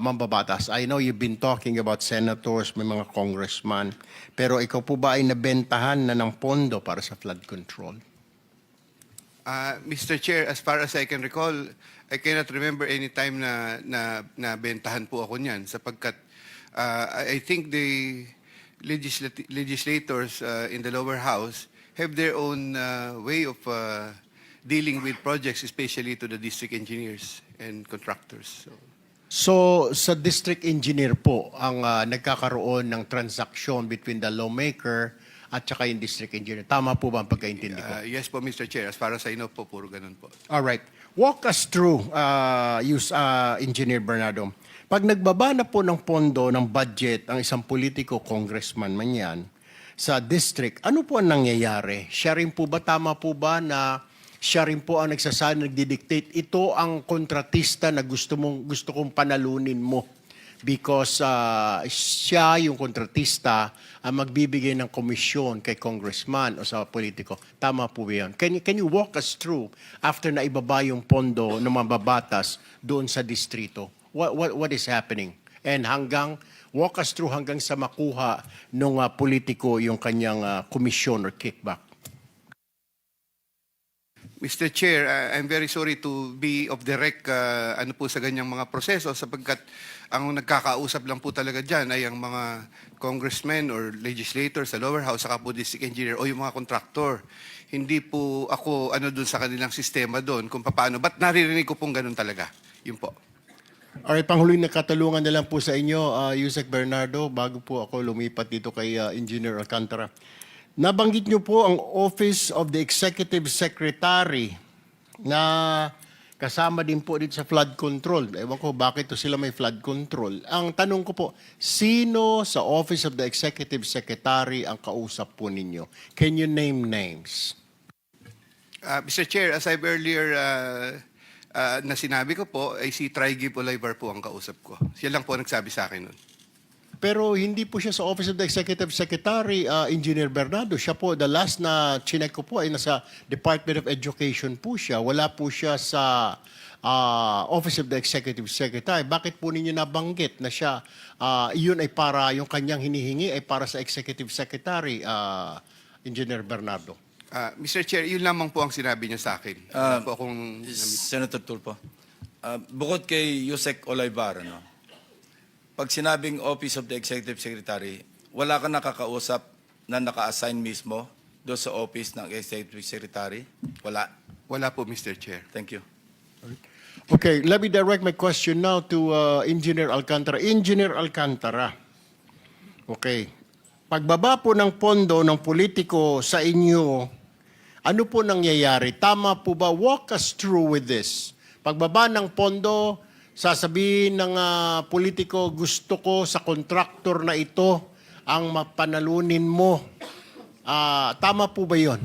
mambabatas? I know you've been talking about senators, may mga congressman. Pero ikaw po ba ay nabentahan na ng pondo para sa flood control? Mr. Chair, as far as I can recall, I cannot remember any time na bentahan po ako niyan sapagkat I think the legislators in the lower house have their own way of dealing with projects, especially to the district engineers and contractors. So, sa district engineer po ang nagkakaroon ng transaction between the lawmaker at saka yung district engineer. Tama po ba ang pagkaintindi ko? Yes po, Mr. Chair. As far as I know po, puro ganun po. All right. Walk us through, Engineer Bernardo. Pag nagbaba na po ng pondo, ng budget, ang isang politiko, congressman man yan, sa district, ano po ang nangyayari? Siya rin po ba, tama po ba na siya rin po ang nagdidictate? Ito ang kontratista na gusto kong panalunin mo because siya yung kontratista ang magbibigay ng komisyon kay congressman o sa politiko. Tama po ba yan? Can you walk us through after na ibaba yung pondo ng mababatas doon sa distrito? What is happening? And walk us through hanggang sa makuha ng politiko yung kanyang komisyon or kickback. Mr. Chair, I'm very sorry to be of the rec ano po sa ganyang mga proseso sapagkat ang nagkakausap lang po talaga dyan ay ang mga congressmen or legislators sa lower house saka po district engineer o yung mga contractor. Hindi po ako doon sa kanilang sistema doon kung paano. Ba't naririnig ko pong ganun talaga? Yun po. Alright, panghuling na katalungan na lang po sa inyo, Usec Bernardo, bago po ako lumipat dito kay Engineer Alcantara. Nabanggit niyo po ang Office of the Executive Secretary na kasama din po dito sa flood control. Ewan ko bakit to sila may flood control. Ang tanong ko po, sino sa Office of the Executive Secretary ang kausap po ninyo? Can you name names? Mr. Chair, as I've earlier na sinabi ko po, ay si Trigy Olivar po ang kausap ko. Siya lang po nagsabi sa akin nun. Pero hindi po siya sa Office of the Executive Secretary, Engineer Bernardo. Siya po, the last na chinek ko po ay nasa Department of Education po siya. Wala po siya sa Office of the Executive Secretary. Bakit po ninyo nabanggit na siya, yun ay para, yung kanyang hinihingi ay para sa Executive Secretary, Engineer Bernardo? Mr. Chair, yun lamang po ang sinabi niya sa akin. Wala po akong... Senator Tulfo, bukod kay Usec Olivar, pag sinabing Office of the Executive Secretary, wala ka nakakausap na naka-assign mismo doon sa Office ng Executive Secretary? Wala? Wala po, Mr. Chair. Thank you. Okay, let me direct my question now to Engineer Alcantara. Engineer Alcantara, okay, pagbaba po ng pondo ng politiko sa inyo, ano po nangyayari? Tama po ba? Walk us through with this. Pagbaba ng pondo, sasabihin ng politiko, gusto ko sa contractor na ito ang mapanalunin mo. Tama po ba yun?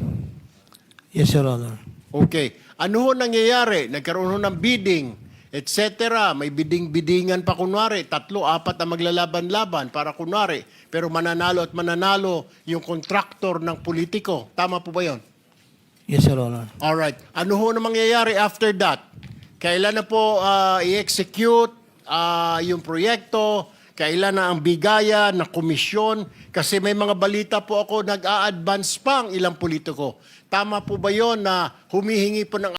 Yes, Your Honor. Okay. Ano ho nangyayari? Nagkaroon ho ng bidding, etc. May bidding-biddingan pa kunwari. 3, 4 na maglalaban-laban para kunwari. Pero mananalo at mananalo yung contractor ng politiko. Tama po ba yun? Yes, Your Honor. Alright. Ano ho na mangyayari after that? Kailan na po i-execute yung proyekto? Kailan na ang bigaya na komisyon? Kasi may mga balita po ako nag-a-advance pa ang ilang politiko. Tama po ba yon na humihingi po ng